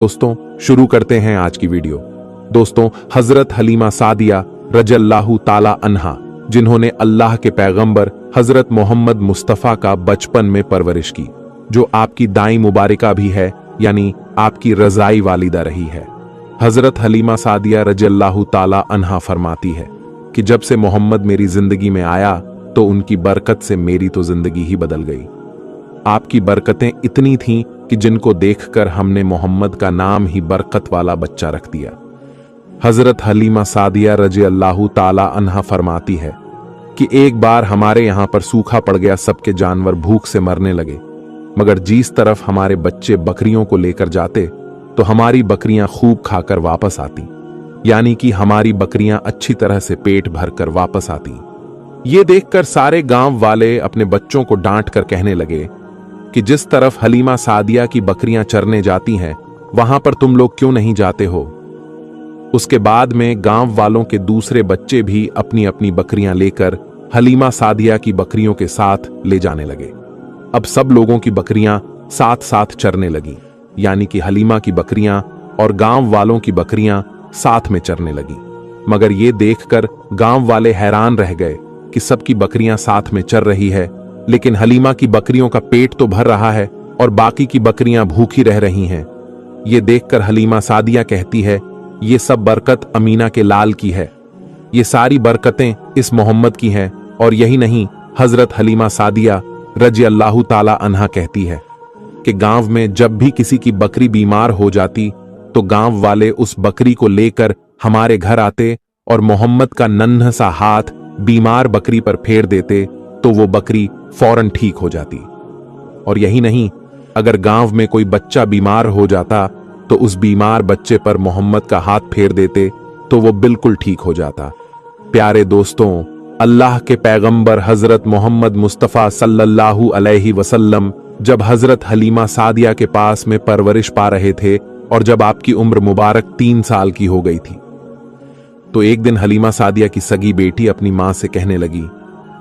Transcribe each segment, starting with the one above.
दोस्तों शुरू करते हैं आज की वीडियो। दोस्तों हजरत हलीमा सादिया रज़ियल्लाहु ताला अन्हा, जिन्होंने अल्लाह के पैगंबर हजरत मोहम्मद मुस्तफ़ा का बचपन में परवरिश की, जो आपकी दाई मुबारका भी है, यानी आपकी रज़ाई वालिदा रही है। हजरत हलीमा सादिया रज़ियल्लाहु ताला अन्हा फरमाती है कि जब से मोहम्मद मेरी जिंदगी में आया तो उनकी बरकत से मेरी तो जिंदगी ही बदल गई। आपकी बरकतें इतनी थीं कि जिनको देखकर हमने मोहम्मद का नाम ही बरकत वाला बच्चा रख दिया। हजरत हलीमा सादिया रज़ियल्लाहु ताला अन्हा फरमाती है कि एक बार हमारे यहां पर सूखा पड़ गया, सबके जानवर भूख से मरने लगे, मगर जिस तरफ हमारे बच्चे बकरियों को लेकर जाते तो हमारी बकरियां खूब खाकर वापस आती, यानी कि हमारी बकरियां अच्छी तरह से पेट भरकर वापस आती। ये देखकर सारे गांव वाले अपने बच्चों को डांट कर कहने लगे कि जिस तरफ हलीमा सादिया की बकरियां चरने जाती हैं वहां पर तुम लोग क्यों नहीं जाते हो। उसके बाद में गांव वालों के दूसरे बच्चे भी अपनी अपनी बकरियां लेकर हलीमा सादिया की बकरियों के साथ ले जाने लगे। अब सब लोगों की बकरियां साथ साथ चरने लगी, यानी कि हलीमा की बकरियां और गांव वालों की बकरियां साथ में चरने लगी। मगर ये देखकर गांव वाले हैरान रह गए कि सबकी बकरियां साथ में चर रही है, लेकिन हलीमा की बकरियों का पेट तो भर रहा है और बाकी की बकरियां भूखी रह रही हैं। ये देखकर हलीमा सादिया कहती है, ये सब बरकत अमीना के लाल की है, ये सारी बरकतें इस मोहम्मद की हैं। और यही नहीं, हजरत हलीमा सादिया रज़ियल्लाहु ताला अन्हा कहती है कि गांव में जब भी किसी की बकरी बीमार हो जाती तो गांव वाले उस बकरी को लेकर हमारे घर आते और मोहम्मद का नन्हा सा हाथ बीमार बकरी पर फेर देते तो वो बकरी फौरन ठीक हो जाती। और यही नहीं, अगर गांव में कोई बच्चा बीमार हो जाता तो उस बीमार बच्चे पर मोहम्मद का हाथ फेर देते तो वो बिल्कुल ठीक हो जाता। प्यारे दोस्तों, अल्लाह के पैगंबर हजरत मोहम्मद मुस्तफ़ा सल्लल्लाहु अलैहि वसल्लम जब हजरत हलीमा सादिया के पास में परवरिश पा रहे थे और जब आपकी उम्र मुबारक 3 साल की हो गई थी, तो एक दिन हलीमा सादिया की सगी बेटी अपनी मां से कहने लगी,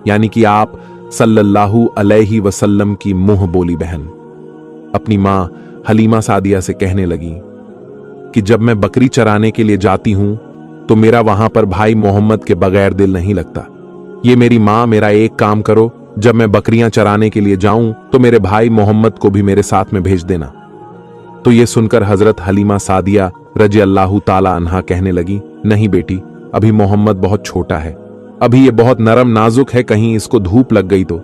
यानी कि आप सल्लल्लाहु अलैहि वसल्लम की मुंह बोली बहन, अपनी मां हलीमा सादिया से कहने लगी कि जब मैं बकरी चराने के लिए जाती हूं तो मेरा वहां पर भाई मोहम्मद के बगैर दिल नहीं लगता। ये मेरी मां, मेरा एक काम करो, जब मैं बकरियां चराने के लिए जाऊं तो मेरे भाई मोहम्मद को भी मेरे साथ में भेज देना। तो ये सुनकर हजरत हलीमा सादिया रज़ियल्लाहु ताला अन्हा कहने लगी, नहीं बेटी, अभी मोहम्मद बहुत छोटा है, अभी ये बहुत नरम नाजुक है, कहीं इसको धूप लग गई तो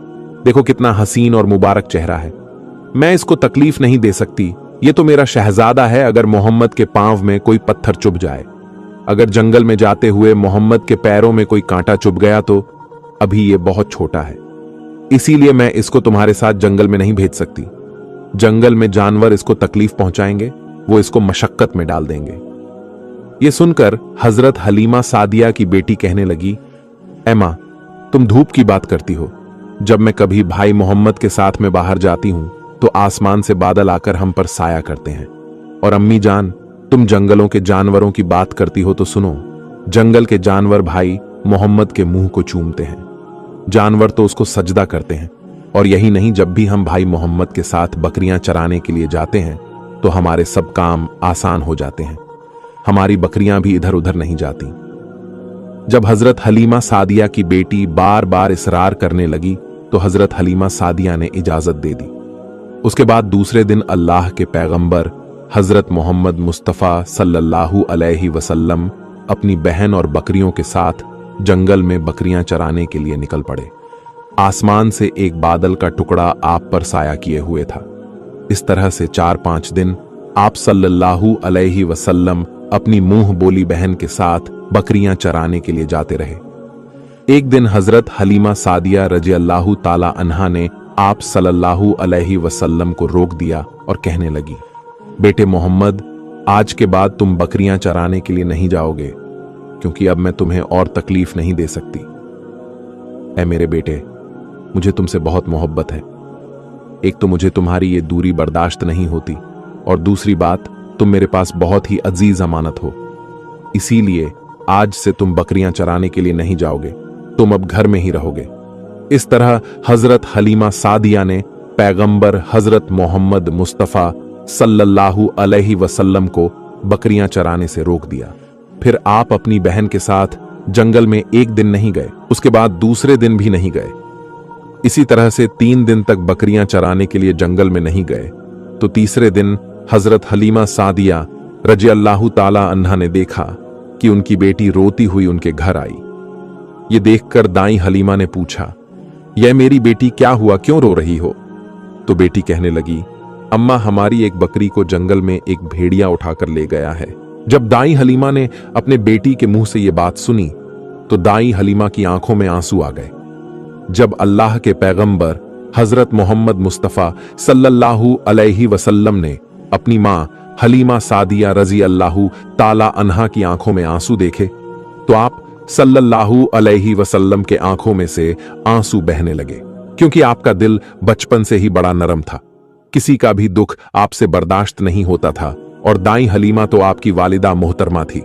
देखो कितना हसीन और मुबारक चेहरा है, मैं इसको तकलीफ नहीं दे सकती, ये तो मेरा शहजादा है। अगर मोहम्मद के पांव में कोई पत्थर चुभ जाए, अगर जंगल में जाते हुए मोहम्मद के पैरों में कोई कांटा चुभ गया तो अभी ये बहुत छोटा है, इसीलिए मैं इसको तुम्हारे साथ जंगल में नहीं भेज सकती। जंगल में जानवर इसको तकलीफ पहुंचाएंगे, वो इसको मशक्कत में डाल देंगे। ये सुनकर हजरत हलीमा सादिया की बेटी कहने लगी, ऐ मां, तुम धूप की बात करती हो, जब मैं कभी भाई मोहम्मद के साथ में बाहर जाती हूं तो आसमान से बादल आकर हम पर साया करते हैं। और अम्मी जान, तुम जंगलों के जानवरों की बात करती हो तो सुनो, जंगल के जानवर भाई मोहम्मद के मुंह को चूमते हैं, जानवर तो उसको सजदा करते हैं। और यही नहीं, जब भी हम भाई मोहम्मद के साथ बकरियां चराने के लिए जाते हैं तो हमारे सब काम आसान हो जाते हैं, हमारी बकरियां भी इधर उधर नहीं जाती। जब हजरत हलीमा सादिया की बेटी बार बार इसरार करने लगी तो हजरत हलीमा सादिया ने इजाजत दे दी। उसके बाद दूसरे दिन अल्लाह के पैगंबर हजरत मोहम्मद मुस्तफ़ा सल्लल्लाहु अलैहि वसल्लम अपनी बहन और बकरियों के साथ जंगल में बकरियां चराने के लिए निकल पड़े। आसमान से एक बादल का टुकड़ा आप पर साया किए हुए था। इस तरह से 4-5 दिन आप सल्लल्लाहु अलैहि वसल्लम अपनी मुंह बोली बहन के साथ बकरियां चराने के लिए जाते रहे। एक दिन हजरत हलीमा सादिया रज़ियल्लाहु ताला अन्हा ने आप सल्लल्लाहु अलैहि वसल्लम को रोक दिया और कहने लगी, बेटे मोहम्मद, आज के बाद तुम बकरियां चराने के लिए नहीं जाओगे, क्योंकि अब मैं तुम्हें और तकलीफ नहीं दे सकती। ऐ मेरे बेटे, मुझे तुमसे बहुत मोहब्बत है, एक तो मुझे तुम्हारी ये दूरी बर्दाश्त नहीं होती, और दूसरी बात, तुम मेरे पास बहुत ही अजीज अमानत हो, इसीलिए आज से तुम बकरियां चराने के लिए नहीं जाओगे, तुम अब घर में ही रहोगे। इस तरह हजरत हलीमा सादिया ने पैगंबर हजरत मोहम्मद मुस्तफ़ा सल्लल्लाहु अलैहि वसल्लम को बकरियां चराने से रोक दिया। फिर आप अपनी बहन के साथ जंगल में एक दिन नहीं गए, उसके बाद दूसरे दिन भी नहीं गए। इसी तरह से 3 दिन तक बकरियां चराने के लिए जंगल में नहीं गए। तो तीसरे दिन हजरत हलीमा सादिया रज़ियल्लाहु ताला अन्हा ने देखा कि उनकी बेटी रोती हुई उनके घर आई। ये देखकर दाई हलीमा ने पूछा, यह मेरी बेटी क्या हुआ, क्यों रो रही हो? तो बेटी कहने लगी, अम्मा हमारी एक बकरी को जंगल में एक भेड़िया उठाकर ले गया है। जब दाई हलीमा ने अपने बेटी के मुंह से यह बात सुनी तो दाई हलीमा की आंखों में आंसू आ गए। जब अल्लाह के पैगंबर हजरत मोहम्मद मुस्तफ़ा सल्लल्लाहु अलैहि वसल्लम ने अपनी मां हलीमा सादिया रजी अल्लाहु ताला अन्हा की आंखों में आंसू देखे तो आप सल्लल्लाहु अलैहि वसल्लम के आंखों में से आंसू बहने लगे, क्योंकि आपका दिल बचपन से ही बड़ा नरम था। किसी का भी दुख आपसे बर्दाश्त नहीं होता था और दाई हलीमा तो आपकी वालिदा मोहतरमा थी।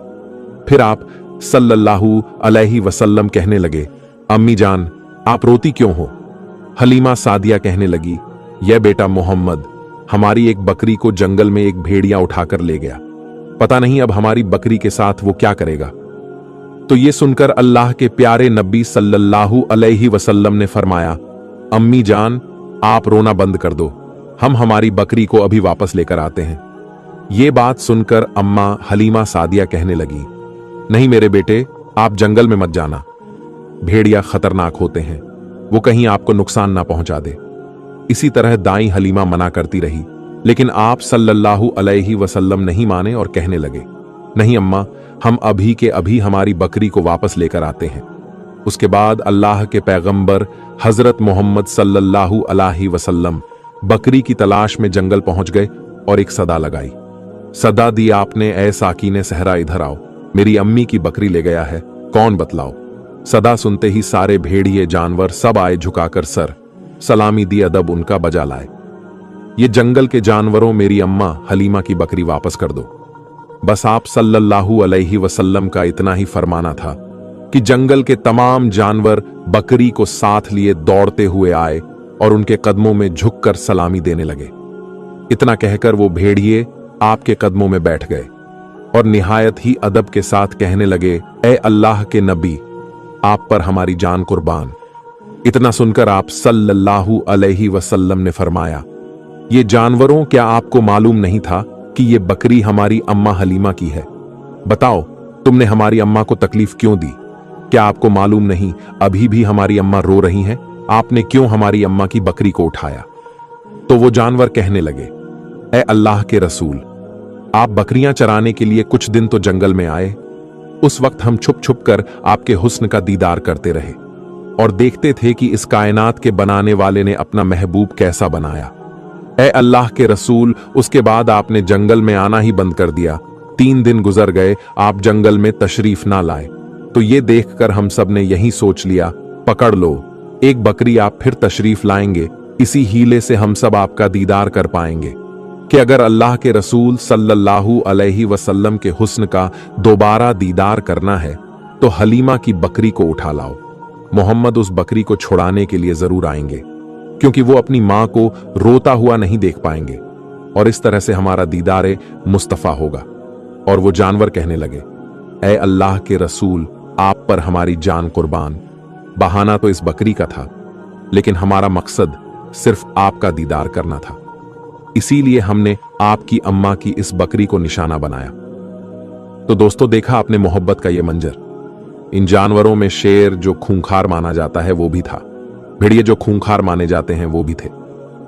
फिर आप सल्लल्लाहु अलैहि वसल्लम कहने लगे, अम्मी जान आप रोती क्यों हो? हलीमा सादिया कहने लगी, यह बेटा मोहम्मद हमारी एक बकरी को जंगल में एक भेड़िया उठाकर ले गया, पता नहीं अब हमारी बकरी के साथ वो क्या करेगा। तो ये सुनकर अल्लाह के प्यारे नबी सल्लल्लाहु अलैहि वसल्लम ने फरमाया, अम्मी जान आप रोना बंद कर दो, हम हमारी बकरी को अभी वापस लेकर आते हैं। ये बात सुनकर अम्मा हलीमा सादिया कहने लगी, नहीं मेरे बेटे आप जंगल में मत जाना, भेड़िया खतरनाक होते हैं, वो कहीं आपको नुकसान ना पहुंचा दे। इसी तरह दाई हलीमा मना करती रही, लेकिन आप सल्लल्लाहु अलैहि वसल्लम नहीं माने और कहने लगे, नहीं अम्मा हम अभी के अभी हमारी बकरी को वापस लेकर आते हैं। उसके बाद अल्लाह के पैगंबर हजरत मोहम्मद सल्लल्लाहु अलैहि वसल्लम बकरी की तलाश में जंगल पहुंच गए और एक सदा लगाई। सदा दी आपने, ऐ साकीने सहरा इधर आओ, मेरी अम्मी की बकरी ले गया है, कौन बतलाओ। सदा सुनते ही सारे भेड़िए जानवर सब आए झुकाकर सर सलामी दी अदब उनका बजा लाए। ये जंगल के जानवरों मेरी अम्मा हलीमा की बकरी वापस कर दो। बस आप सल्लल्लाहु अलैहि वसल्लम का इतना ही फरमाना था कि जंगल के तमाम जानवर बकरी को साथ लिए दौड़ते हुए आए और उनके कदमों में झुककर सलामी देने लगे। इतना कहकर वो भेड़िए आपके कदमों में बैठ गए और निहायत ही अदब के साथ कहने लगे, ए अल्लाह के नबी आप पर हमारी जान कुर्बान। इतना सुनकर आप सल्लल्लाहु अलैहि वसल्लम ने फरमाया, ये जानवरों क्या आपको मालूम नहीं था कि ये बकरी हमारी अम्मा हलीमा की है? बताओ तुमने हमारी अम्मा को तकलीफ क्यों दी? क्या आपको मालूम नहीं अभी भी हमारी अम्मा रो रही हैं? आपने क्यों हमारी अम्मा की बकरी को उठाया? तो वो जानवर कहने लगे, ए अल्लाह के रसूल आप बकरियां चराने के लिए कुछ दिन तो जंगल में आए, उस वक्त हम छुप छुप कर आपके हुस्न का दीदार करते रहे और देखते थे कि इस कायनात के बनाने वाले ने अपना महबूब कैसा बनाया। ए अल्लाह के रसूल उसके बाद आपने जंगल में आना ही बंद कर दिया। 3 दिन गुजर गए आप जंगल में तशरीफ ना लाए, तो ये देखकर हम सब ने यही सोच लिया, पकड़ लो एक बकरी आप फिर तशरीफ लाएंगे, इसी हीले से हम सब आपका दीदार कर पाएंगे कि अगर अल्लाह के रसूल सल्लल्लाहु अलैहि वसल्लम के हुस्न का दोबारा दीदार करना है तो हलीमा की बकरी को उठा लाओ। मोहम्मद उस बकरी को छुड़ाने के लिए जरूर आएंगे, क्योंकि वो अपनी मां को रोता हुआ नहीं देख पाएंगे और इस तरह से हमारा दीदारे मुस्तफा होगा। और वो जानवर कहने लगे, ए अल्लाह के रसूल आप पर हमारी जान कुर्बान। बहाना तो इस बकरी का था, लेकिन हमारा मकसद सिर्फ आपका दीदार करना था, इसीलिए हमने आपकी अम्मा की इस बकरी को निशाना बनाया। तो दोस्तों देखा आपने मोहब्बत का यह मंजर। इन जानवरों में शेर जो खूंखार माना जाता है वो भी था, भेड़िए जो खूंखार माने जाते हैं वो भी थे।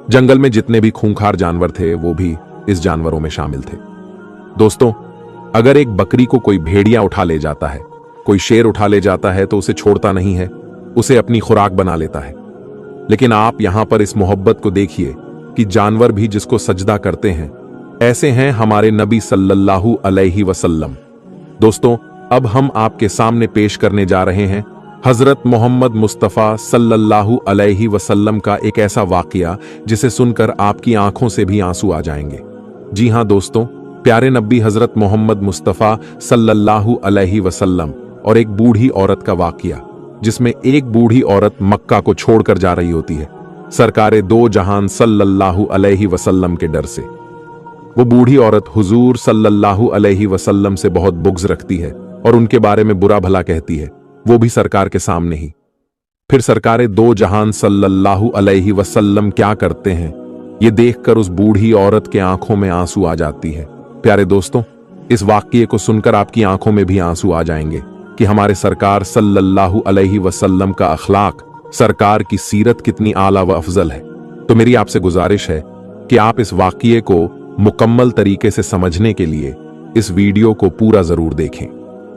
जंगल में जितने भी खूंखार जानवर थे वो भी इस जानवरों में शामिल थे। दोस्तों अगर एक बकरी को कोई भेड़िया उठा ले जाता है, कोई शेर उठा ले जाता है तो उसे छोड़ता नहीं है, उसे अपनी खुराक बना लेता है। लेकिन आप यहां पर इस मोहब्बत को देखिए कि जानवर भी जिसको सजदा करते हैं, ऐसे हैं हमारे नबी सल्लल्लाहु अलैहि वसल्लम। दोस्तों अब हम आपके सामने पेश करने जा रहे हैं हजरत मोहम्मद मुस्तफ़ा सल्लल्लाहु अलैहि वसल्लम का एक ऐसा वाकया जिसे सुनकर आपकी आंखों से भी आंसू आ जाएंगे। जी हां दोस्तों, प्यारे नबी हजरत मोहम्मद मुस्तफ़ा सल्लल्लाहु अलैहि वसल्लम और एक बूढ़ी औरत का वाकया, जिसमें एक बूढ़ी औरत मक्का को छोड़कर जा रही होती है सरकारे दो जहान सल्लल्लाहु अलैहि वसल्लम के डर से। वो बूढ़ी औरत हुजूर सल्लल्लाहु अलैहि वसल्लम से बहुत बुग़्ज़ रखती है और उनके बारे में बुरा भला कहती है, वो भी सरकार के सामने ही। फिर सरकारे दो जहान सल्लल्लाहु अलैहि वसल्लम क्या करते हैं, ये देखकर उस बूढ़ी औरत के आंखों में आंसू आ जाती है। प्यारे दोस्तों, इस वाक़ये को सुनकर आपकी आंखों में भी आंसू आ जाएंगे कि हमारे सरकार सल्लल्लाहु अलैहि वसल्लम का अखलाक, सरकार की सीरत कितनी आला व अफजल है। तो मेरी आपसे गुजारिश है कि आप इस वाक़ये को मुकम्मल तरीके से समझने के लिए इस वीडियो को पूरा जरूर देखें।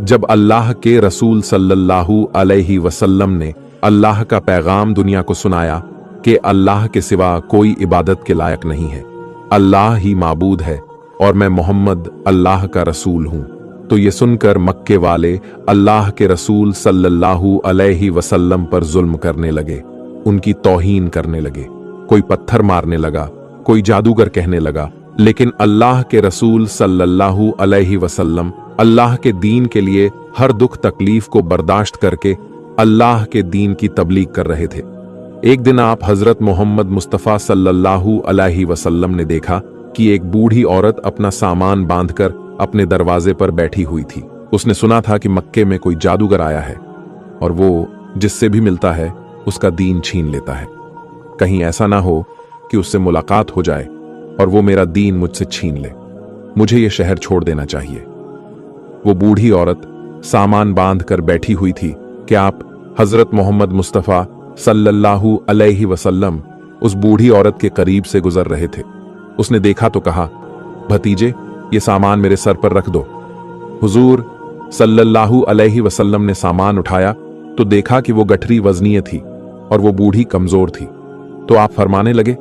जब अल्लाह के रसूल सल्लल्लाहु अलैहि वसल्लम ने अल्लाह का पैगाम दुनिया को सुनाया कि अल्लाह के सिवा कोई इबादत के लायक नहीं है, अल्लाह ही माबूद है और मैं मोहम्मद अल्लाह का रसूल हूं, तो ये सुनकर मक्के वाले अल्लाह के रसूल सल्लल्लाहु अलैहि वसल्लम पर जुल्म करने लगे, उनकी तौहीन करने लगे। कोई पत्थर मारने लगा, कोई जादूगर कहने लगा, लेकिन अल्लाह के रसूल सल्लल्लाहु अलैहि वसल्लम अल्लाह के दीन के लिए हर दुख तकलीफ को बर्दाश्त करके अल्लाह के दीन की तबलीग कर रहे थे। एक दिन आप हजरत मोहम्मद मुस्तफ़ा सल्लल्लाहु अलैहि वसल्लम ने देखा कि एक बूढ़ी औरत अपना सामान बांधकर अपने दरवाजे पर बैठी हुई थी। उसने सुना था कि मक्के में कोई जादूगर आया है और वो जिससे भी मिलता है उसका दीन छीन लेता है। कहीं ऐसा ना हो कि उससे मुलाकात हो जाए और वो मेरा दीन मुझसे छीन ले। मुझे ये शहर छोड़ देना चाहिए। वो बूढ़ी औरत सामान बांध कर बैठी हुई थी कि आप हजरत मोहम्मद मुस्तफ़ा सल्लल्लाहु अलैहि वसल्लम उस बूढ़ी औरत के करीब से गुजर रहे थे। उसने देखा तो कहा, भतीजे, ये सामान मेरे सर पर रख दो। हुजूर सल्लल्लाहु अलैहि वसल्लम ने सामान उठाया तो देखा कि वो गठरी वजनीय थी और वो बूढ़ी कमजोर थी। तो आप फरमाने लगे,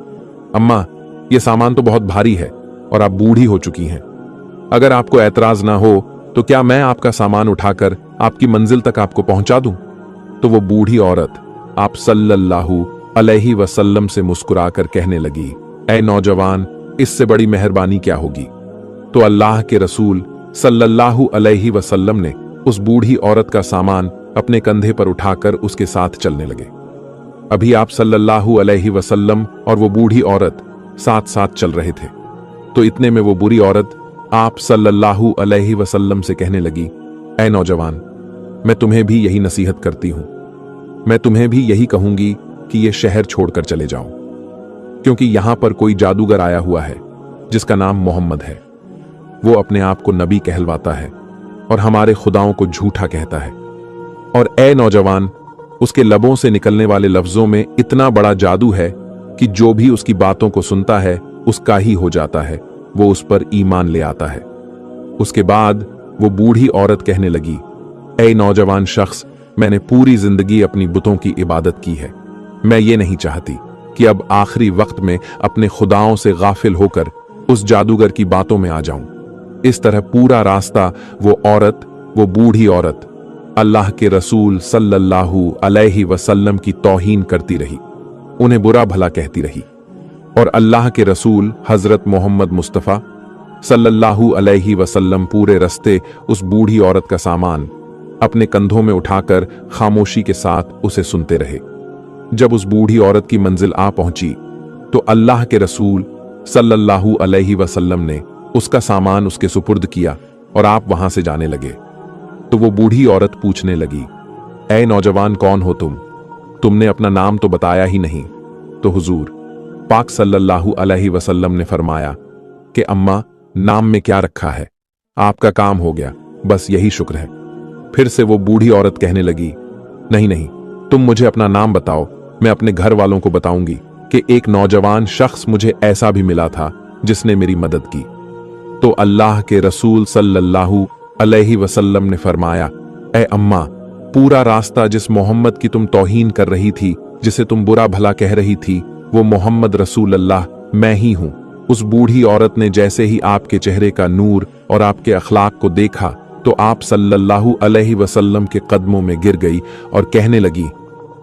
अम्मा, ये सामान तो बहुत भारी है और आप बूढ़ी हो चुकी हैं। अगर आपको ऐतराज ना हो तो क्या मैं आपका सामान उठाकर आपकी मंजिल तक आपको पहुंचा दूं? तो वो बूढ़ी औरत आप सल्लल्लाहु अलैहि वसल्लम से मुस्कुराकर कहने लगी, ऐ नौजवान, इससे बड़ी मेहरबानी क्या होगी? तो अल्लाह के रसूल सल्लल्लाहु अलैहि वसल्लम ने उस बूढ़ी औरत का सामान अपने कंधे पर उठाकर उसके साथ चलने लगे। अभी आप सल्लल्लाहु अलैहि वसल्लम और वो बूढ़ी औरत साथ साथ चल रहे थे। तो इतने में वो बुरी औरत आप सल्लल्लाहु अलैहि वसल्लम से कहने लगी, ऐ नौजवान, मैं तुम्हें भी यही नसीहत करती हूं। मैं तुम्हें भी यही कहूंगी कि ये शहर छोड़कर चले जाओ, क्योंकि यहां पर कोई जादूगर आया हुआ है जिसका नाम मोहम्मद है। वो अपने आप को नबी कहलवाता है और हमारे खुदाओं को झूठा कहता है। और ऐ नौजवान, उसके लबों से निकलने वाले लफ्जों में इतना बड़ा जादू है कि जो भी उसकी बातों को सुनता है उसका ही हो जाता है, वो उस पर ईमान ले आता है। उसके बाद वो बूढ़ी औरत कहने लगी, ऐ नौजवान शख्स, मैंने पूरी जिंदगी अपनी बुतों की इबादत की है। मैं ये नहीं चाहती कि अब आखिरी वक्त में अपने खुदाओं से गाफिल होकर उस जादूगर की बातों में आ जाऊं। इस तरह पूरा रास्ता वो बूढ़ी औरत अल्लाह के रसूल सल्लल्लाहु अलैहि वसल्लम की तौहीन करती रही, उन्हें बुरा भला कहती रही। और अल्लाह के रसूल हजरत मोहम्मद मुस्तफ़ा सल्लल्लाहु अलैहि वसल्लम पूरे रस्ते उस बूढ़ी औरत का सामान अपने कंधों में उठाकर खामोशी के साथ उसे सुनते रहे। जब उस बूढ़ी औरत की मंजिल आ पहुंची तो अल्लाह के रसूल सल्लल्लाहु अलैहि वसल्लम ने उसका सामान उसके सुपुर्द किया और आप वहां से जाने लगे। तो वो बूढ़ी औरत पूछने लगी, ऐ नौजवान, कौन हो तुम? तुमने अपना नाम तो बताया ही नहीं। तो हुजूर पाक सल्लल्लाहु अलैहि वसल्लम ने फरमाया कि अम्मा, नाम में क्या रखा है, आपका काम हो गया, बस यही शुक्र है। फिर से वो बूढ़ी औरत कहने लगी, नहीं नहीं, तुम मुझे अपना नाम बताओ, मैं अपने घर वालों को बताऊंगी कि एक नौजवान शख्स मुझे ऐसा भी मिला था जिसने मेरी मदद की। तो अल्लाह के रसूल सल्लल्लाहु अलैहि वसल्लम ने फरमाया, ऐ अम्मा, पूरा रास्ता जिस मोहम्मद की तुम तौहीन कर रही थी, जिसे तुम बुरा भला कह रही थी, वो मोहम्मद रसूल अल्लाह मैं ही हूं। उस बूढ़ी औरत ने जैसे ही आपके चेहरे का नूर और आपके अखलाक को देखा तो आप सल्लल्लाहु अलैहि वसल्लम के कदमों में गिर गई और कहने लगी,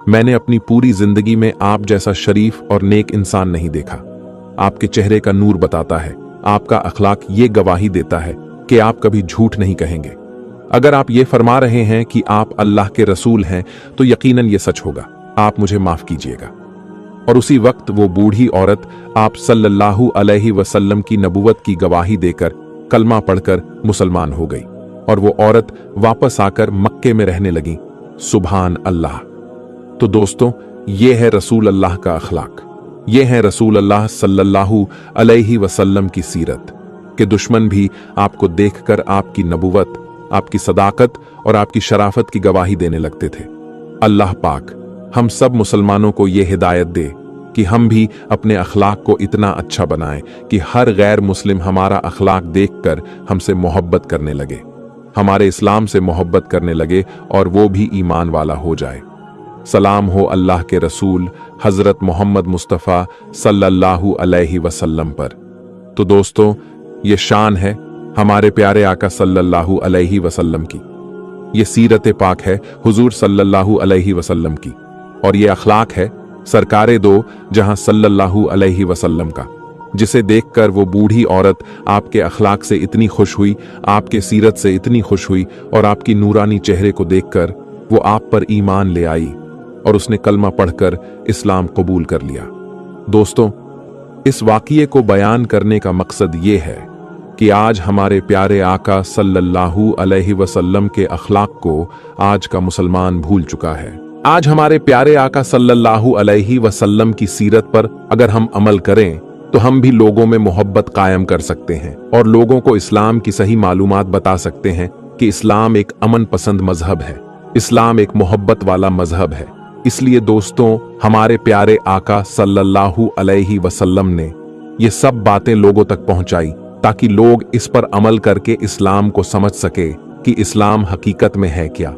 मैंने अपनी पूरी जिंदगी में आप जैसा शरीफ और नेक इंसान नहीं देखा। आपके चेहरे का नूर बताता है, आपका अखलाक ये गवाही देता है कि आप कभी झूठ नहीं कहेंगे। अगर आप ये फरमा रहे हैं कि आप अल्लाह के रसूल हैं तो यकीनन ये सच होगा। आप मुझे माफ कीजिएगा। और उसी वक्त वो बूढ़ी औरत आप सल्लल्लाहु अलैहि वसल्लम की नबुवत की गवाही देकर कलमा पढ़कर मुसलमान हो गई और वो औरत वापस आकर मक्के में रहने लगी। सुभान अल्लाह। तो दोस्तों, ये है रसूल अल्लाह का अखलाक, ये है रसूल अल्लाह सल्लल्लाहु अलैहि वसल्लम की सीरत कि दुश्मन भी आपको देखकर आपकी नबुवत, आपकी सदाकत और आपकी शराफत की गवाही देने लगते थे। अल्लाह पाक हम सब मुसलमानों को ये हिदायत दे कि हम भी अपने अखलाक को इतना अच्छा बनाएं कि हर गैर मुस्लिम हमारा अखलाक देखकर हमसे मोहब्बत करने लगे, हमारे इस्लाम से मोहब्बत करने लगे और वो भी ईमान वाला हो जाए। सलाम हो अल्लाह के रसूल हजरत मोहम्मद मुस्तफ़ा सल्लल्लाहु अलैहि वसल्लम पर। तो दोस्तों, ये शान है हमारे प्यारे आका सल्लल्लाहु अलैहि वसल्लम की, ये सीरत पाक है हुजूर सल्लल्लाहु अलैहि वसल्लम की, और ये अखलाक है सरकारे दो जहां सल्लल्लाहु अलैहि वसल्लम का, जिसे देखकर वो बूढ़ी औरत आपके अखलाक से इतनी खुश हुई, आपके सीरत से इतनी खुश हुई और आपकी नूरानी चेहरे को देखकर वो आप पर ईमान ले आई और उसने कलमा पढ़कर इस्लाम कबूल कर लिया। दोस्तों, इस वाक़िए को बयान करने का मकसद ये है कि आज हमारे प्यारे आका सल्लल्लाहु अलैहि वसल्लम के अखलाक को आज का मुसलमान भूल चुका है। आज हमारे प्यारे आका सल्लल्लाहु अलैहि वसल्लम की सीरत पर अगर हम अमल करें तो हम भी लोगों में मोहब्बत कायम कर सकते हैं और लोगों को इस्लाम की सही मालूमात बता सकते हैं कि इस्लाम एक अमन पसंद मजहब है, इस्लाम एक मोहब्बत वाला मजहब है। इसलिए दोस्तों, हमारे प्यारे आका सल्लल्लाहु अलैहि वसल्लम ने ये सब बातें लोगों तक पहुंचाई ताकि लोग इस पर अमल करके इस्लाम को समझ सके कि इस्लाम हकीकत में है क्या।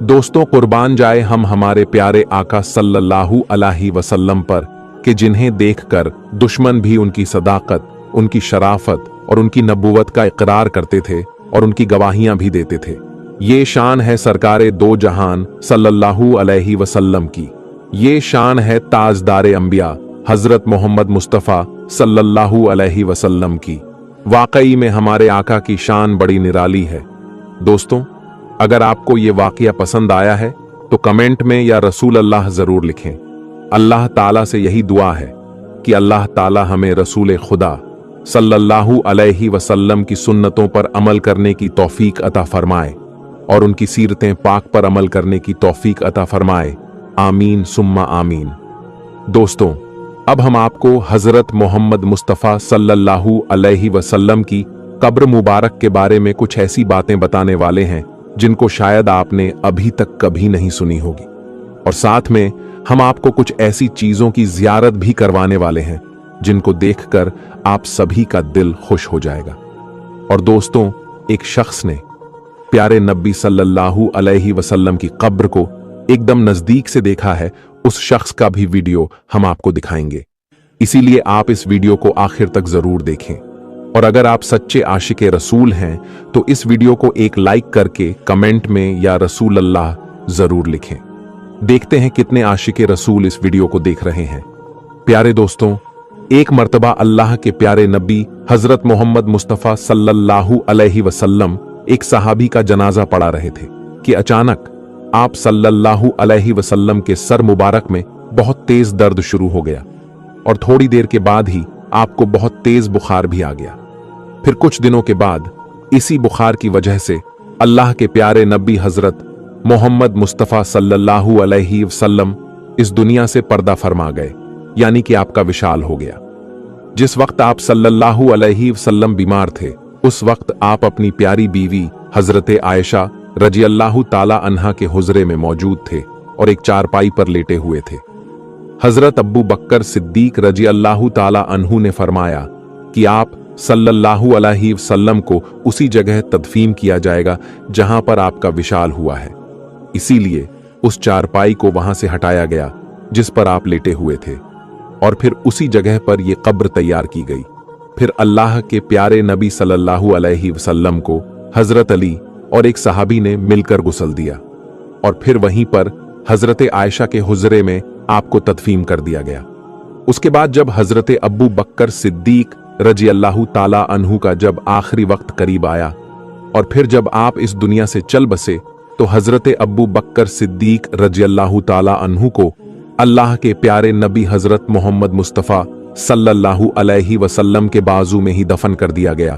दोस्तों, कुर्बान जाए हम हमारे प्यारे आका सल्लल्लाहु अलैहि वसल्लम पर कि जिन्हें देखकर दुश्मन भी उनकी सदाकत, उनकी शराफत और उनकी नबुवत का इकरार करते थे और उनकी गवाहियां भी देते थे। ये शान है सरकारे दो जहान सल्लल्लाहु अलैहि वसल्लम की, ये शान है ताजदारे अंबिया हजरत मोहम्मद मुस्तफ़ा सल्लल्लाहु अलैहि वसल्लम की। वाकई में हमारे आका की शान बड़ी निराली है। दोस्तों, अगर आपको ये वाकया पसंद आया है तो कमेंट में या रसूल अल्लाह जरूर लिखें। अल्लाह ताला से यही दुआ है कि अल्लाह ताला हमें रसूल खुदा सल्लल्लाहु अलैहि वसल्लम की सुन्नतों पर अमल करने की तौफीक अता फरमाए और उनकी सीरतें पाक पर अमल करने की तौफीक अता फरमाए। आमीन सुम्मा आमीन। दोस्तों, अब हम आपको हजरत मोहम्मद मुस्तफ़ा सल्लल्लाहु अलैहि वसल्लम की कब्र मुबारक के बारे में कुछ ऐसी बातें बताने वाले हैं जिनको शायद आपने अभी तक कभी नहीं सुनी होगी, और साथ में हम आपको कुछ ऐसी चीजों की जियारत भी करवाने वाले हैं जिनको देखकर आप सभी का दिल खुश हो जाएगा। और दोस्तों, एक शख्स ने प्यारे नबी सल्लल्लाहु अलैहि वसल्लम की कब्र को एकदम नजदीक से देखा है। उस शख्स का भी वीडियो हम आपको दिखाएंगे, इसीलिए आप इस वीडियो को आखिर तक जरूर देखें। और अगर आप सच्चे आशिके रसूल हैं तो इस वीडियो को एक लाइक करके कमेंट में या रसूल अल्लाह जरूर लिखें। देखते हैं कितने आशिके रसूल इस वीडियो को देख रहे हैं। प्यारे दोस्तों, एक मर्तबा अल्लाह के प्यारे नबी हजरत मोहम्मद मुस्तफ़ा सल्लल्लाहु अलैहि वसल्लम एक सहाबी का जनाजा पढ़ा रहे थे कि अचानक आप सल्लल्लाहु अलैहि वसल्लम के सर मुबारक में बहुत तेज दर्द शुरू हो गया और थोड़ी देर के बाद ही आपको बहुत तेज बुखार भी आ गया। फिर कुछ दिनों के बाद इसी बुखार की वजह से अल्लाह के प्यारे नबी हजरत मोहम्मद मुस्तफ़ा सल्लल्लाहु अलैहि वसल्लम इस दुनिया से पर्दा फरमा गए, यानी कि आपका विशाल हो गया। जिस वक्त आप सल्लल्लाहु अलैहि वसल्लम बीमार थे उस वक्त आप अपनी प्यारी बीवी हजरत आयशा रजी अल्लाह ताला अन्हा के हुजरे में मौजूद थे और एक चारपाई पर लेटे हुए थे। हजरत अब्बू बक्कर सिद्दीक रजी अल्लाह ताला अन्हु ने फरमाया कि आप सल्लल्लाहु अलैहि वसल्लम को उसी जगह तदफीन किया जाएगा जहां पर आपका विशाल हुआ है। इसीलिए उस चारपाई को वहां से हटाया गया जिस पर आप लेटे हुए थे और फिर उसी जगह पर यह कब्र तैयार की गई। फिर अल्लाह के प्यारे नबी सल्लल्लाहु अलैहि वसल्लम को हजरत अली और एक सहाबी ने मिलकर गुस्ल दिया और फिर वहीं पर हजरत आयशा के हुजरे में आपको तदफीन कर दिया गया। उसके बाद जब हजरत अब्बू बक्कर सिद्दीक रजी अल्लाह ताला अन्हु का जब आखिरी वक्त करीब आया और फिर जब आप इस दुनिया से चल बसे तो हजरत अब्बू बक्कर सिद्दीक रजी अल्लाह ताला अन्हु को अल्लाह के प्यारे नबी हजरत मोहम्मद मुस्तफ़ा सल्लल्लाहु अलैहि वसल्लम के बाजू में ही दफन कर दिया गया।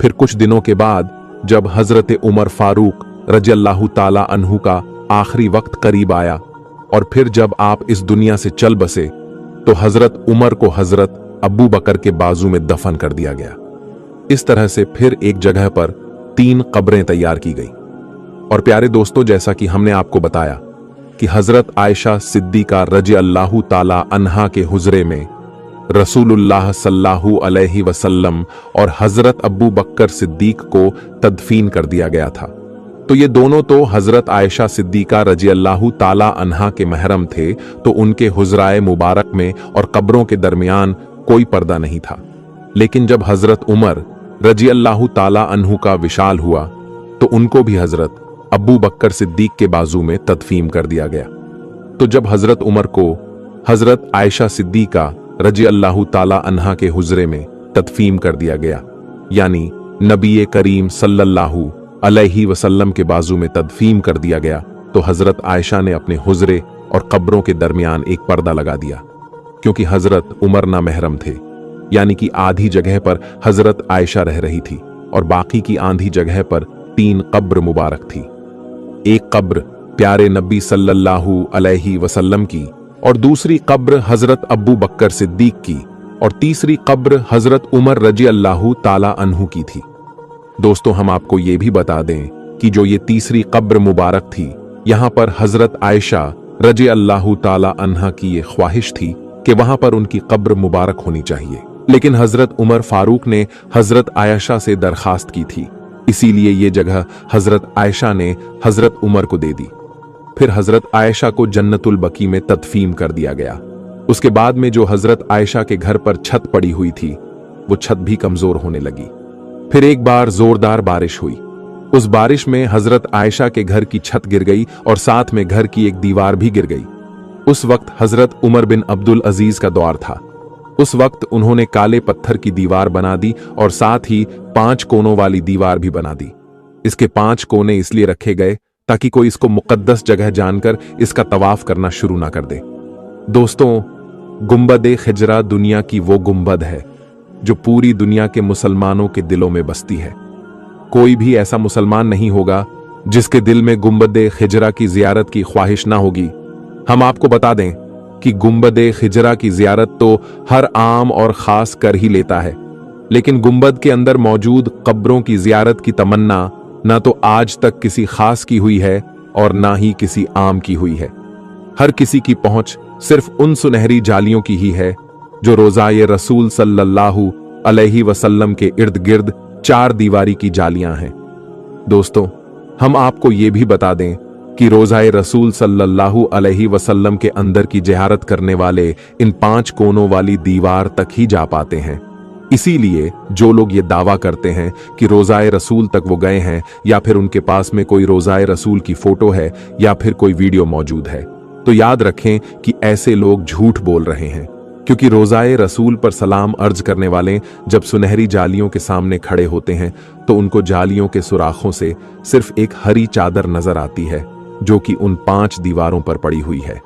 फिर कुछ दिनों के बाद जब हजरत उमर फारूक रज़ियल्लाहु ताला अन्हु का आखिरी वक्त करीब आया और फिर जब आप इस दुनिया से चल बसे तो हजरत उमर को हजरत अबू बकर के बाजू में दफन कर दिया गया। इस तरह से फिर एक जगह पर 3 कब्रें तैयार की गई। और प्यारे दोस्तों, जैसा कि हमने आपको बताया कि हजरत आयशा सिद्दीका रज़ियल्लाहु ताला अन्हा के हुजरे में रसूलुल्लाह सल्लल्लाहु अलैहि वसल्लम और हजरत अबू बकर सिद्दीक को तदफीन कर दिया गया था। तो ये दोनों तो हजरत आयशा सिद्दीका रज़ियल्लाहु ताला अन्हा के महरम थे, तो उनके हुजराए मुबारक में और कब्रों के दरमियान कोई पर्दा नहीं था। लेकिन जब हजरत उमर रज़ियल्लाहु ताला अन्हु का विशाल हुआ तो उनको भी हजरत अबू बकर सिद्दीक के बाजू में तदफीन कर दिया गया। तो जब हजरत उमर को हजरत आयशा सिद्दीका रज़ियल्लाहु ताला अन्हा के हुजरे में तदफीन कर दिया गया, यानी नबी करीम सल्लल्लाहु अलैहि वसल्लम के बाजू में तदफीन कर दिया गया, तो हजरत आयशा ने अपने हुजरे और कब्रों के दरमियान एक पर्दा लगा दिया। क्योंकि हजरत उमर ना महरम थे, यानी कि आधी जगह पर हजरत आयशा रह रही थी और बाकी की आधी जगह पर 3 कब्र मुबारक थी। एक कब्र प्यारे नबी सल्लल्लाहु अलैहि वसल्लम की, और दूसरी कब्र हजरत अबू बकर सिद्दीक की, और तीसरी कब्र हजरत उमर रज़ियल्लाहु ताला अन्हु की थी। दोस्तों, हम आपको ये भी बता दें कि जो ये तीसरी कब्र मुबारक थी, यहां पर हजरत आयशा रज़ियल्लाहु ताला अन्हा की ये ख्वाहिश थी कि वहां पर उनकी कब्र मुबारक होनी चाहिए। लेकिन हजरत उमर फारूक ने हजरत आयशा से दरखास्त की थी, इसीलिए ये जगह हजरत आयशा ने हजरत उमर को दे दी। फिर हजरत आयशा को जन्नतुल बकी में तदफीन कर दिया गया। उसके बाद में जो हजरत आयशा के घर पर छत पड़ी हुई थी, वो छत भी कमजोर होने लगी। फिर एक बार जोरदार बारिश हुई। उस बारिश में हजरत आयशा के घर की छत गिर गई और साथ में घर की एक दीवार भी गिर गई। उस वक्त हजरत उमर बिन अब्दुल अजीज का दौर था। उस वक्त उन्होंने काले पत्थर की दीवार बना दी और साथ ही 5 कोनों वाली दीवार भी बना दी। इसके 5 कोने इसलिए रखे गए ताकि कोई इसको मुकद्दस जगह जानकर इसका तवाफ करना शुरू ना कर दे। दोस्तों, गुंबद खिजरा दुनिया की वो गुंबद है जो पूरी दुनिया के मुसलमानों के दिलों में बसती है। कोई भी ऐसा मुसलमान नहीं होगा जिसके दिल में गुंबद खिजरा की जियारत की ख्वाहिश ना होगी। हम आपको बता दें कि गुंबद खिजरा की जियारत तो हर आम और खास कर ही लेता है, लेकिन गुंबद के अंदर मौजूद कब्रों की जियारत की तमन्ना ना तो आज तक किसी खास की हुई है और ना ही किसी आम की हुई है। हर किसी की पहुंच सिर्फ उन सुनहरी जालियों की ही है जो रोज़ाए रसूल सल्लल्लाहु अलैहि वसल्लम के इर्द गिर्द 4 दीवारी की जालियां हैं। दोस्तों, हम आपको ये भी बता दें कि रोज़ाए रसूल सल्लल्लाहु अलैहि वसल्लम के अंदर की जियारत करने वाले इन 5 कोनों वाली दीवार तक ही जा पाते हैं। इसीलिए जो लोग ये दावा करते हैं कि रोज़ाए रसूल तक वो गए हैं, या फिर उनके पास में कोई रोज़ाए रसूल की फोटो है या फिर कोई वीडियो मौजूद है, तो याद रखें कि ऐसे लोग झूठ बोल रहे हैं। क्योंकि रोज़ाए रसूल पर सलाम अर्ज करने वाले जब सुनहरी जालियों के सामने खड़े होते हैं तो उनको जालियों के सुराखों से सिर्फ एक हरी चादर नजर आती है जो कि उन 5 दीवारों पर पड़ी हुई है।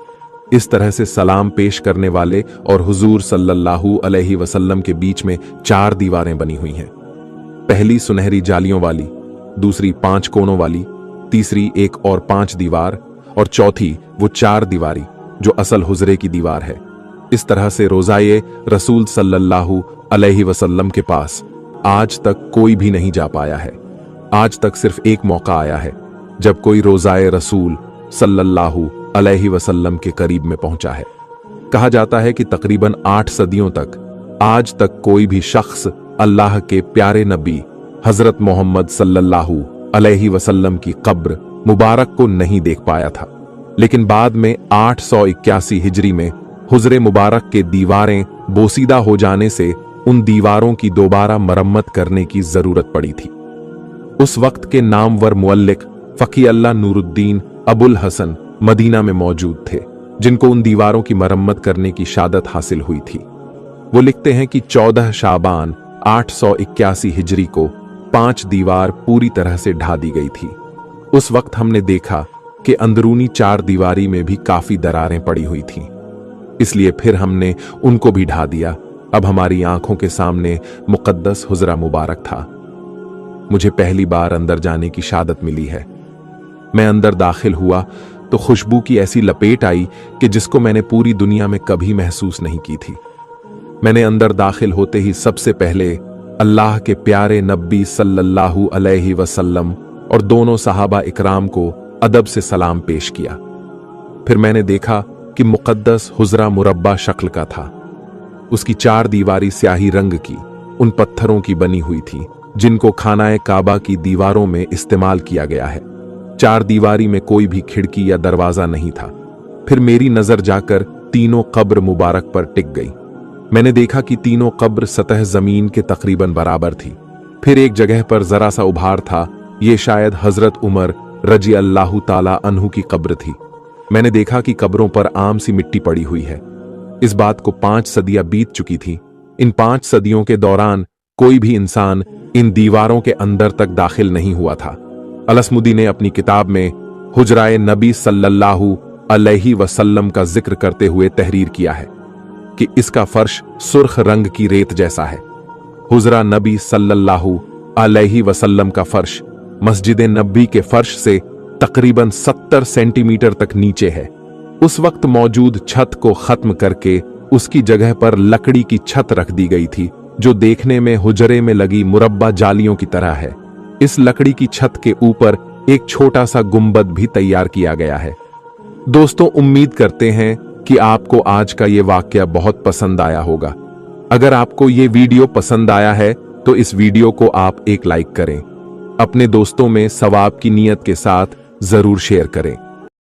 इस तरह से सलाम पेश करने वाले और हुजूर सल्लल्लाहु अलैहि वसल्लम के बीच में 4 दीवारें बनी हुई हैं। पहली सुनहरी जालियों वाली, दूसरी 5 कोनों वाली, तीसरी एक और 5 दीवार, और चौथी वो 4 दीवारी जो असल हुजरे की दीवार है। इस तरह से रोज़ाए रसूल सल्लल्लाहु अलैहि वसल्लम के पास आज तक कोई भी नहीं जा पाया है। आज तक सिर्फ एक मौका आया है जब कोई रोज़ाए रसूल सल्लल्लाहु अलैहि वसल्लम के करीब में पहुंचा है। कहा जाता है कि तकरीबन 8 सदियों तक आज तक कोई भी शख्स अल्लाह के प्यारे नबी हजरत मोहम्मद सल्लल्लाहु अलैहि वसल्लम की कब्र मुबारक को नहीं देख पाया था। लेकिन बाद में 881 हिजरी में हुजरे मुबारक के दीवारें बोसीदा हो जाने से उन दीवारों की दोबारा मरम्मत करने की जरूरत पड़ी थी। उस वक्त के नामवर मुअल्लिक फकी अल्लाह नूरुद्दीन अबुल हसन मदीना में मौजूद थे, जिनको उन दीवारों की मरम्मत करने की शादत हासिल हुई थी। वो लिखते हैं कि 14 शाबान 881 हिजरी को 5 दीवार पूरी तरह से ढा दी गई थी। उस वक्त हमने देखा कि अंदरूनी 4 दीवारी में भी काफी दरारें पड़ी हुई थीं। इसलिए फिर हमने उनको भी ढा दिया। अब हमारी आंखों के सामने मुकद्दस हुजरा मुबारक था। मुझे पहली बार अंदर जाने की शादत मिली है। मैं अंदर दाखिल हुआ तो खुशबू की ऐसी लपेट आई कि जिसको मैंने पूरी दुनिया में कभी महसूस नहीं की थी। मैंने अंदर दाखिल होते ही सबसे पहले अल्लाह के प्यारे नबी सल्लल्लाहु अलैहि वसल्लम और दोनों सहाबा इकराम को अदब से सलाम पेश किया। फिर मैंने देखा कि मुकद्दस हुजरा मुरब्बा शक्ल का था। उसकी चार दीवारी स्याही रंग की उन पत्थरों की बनी हुई थी जिनको खानाए काबा की दीवारों में इस्तेमाल किया गया है। चार दीवारी में कोई भी खिड़की या दरवाजा नहीं था। फिर मेरी नजर जाकर तीनों कब्र मुबारक पर टिक गई। मैंने देखा कि तीनों कब्र सतह जमीन के तकरीबन बराबर थी। फिर एक जगह पर जरा सा उभार था। ये शायद हजरत उमर रजी अल्लाह ताला अन्हु की कब्र थी। मैंने देखा कि कब्रों पर आम सी मिट्टी पड़ी हुई है। इस बात को 5 सदियां बीत चुकी थी। इन 5 सदियों के दौरान कोई भी इंसान इन दीवारों के अंदर तक दाखिल नहीं हुआ था। अलसमुदी ने अपनी किताब में हुजराए नबी सल्लल्लाहु अलैहि वसल्लम का जिक्र करते हुए तहरीर किया है कि इसका फर्श सुर्ख रंग की रेत जैसा है। हुजरा नबी सल्लल्लाहु अलैहि वसल्लम का फर्श मस्जिद नबी के फर्श से तकरीबन 70 सेंटीमीटर तक नीचे है। उस वक्त मौजूद छत को खत्म करके उसकी जगह पर लकड़ी की छत रख दी गई थी जो देखने में हुजरे में लगी मुरब्बा जालियों की तरह है। इस लकड़ी की छत के ऊपर एक छोटा सा गुंबद भी तैयार किया गया है। दोस्तों, उम्मीद करते हैं कि आपको आज का ये वाकया बहुत पसंद आया होगा। अगर आपको ये वीडियो पसंद आया है तो इस वीडियो को आप एक लाइक करें। अपने दोस्तों में सवाब की नीयत के साथ जरूर शेयर करें।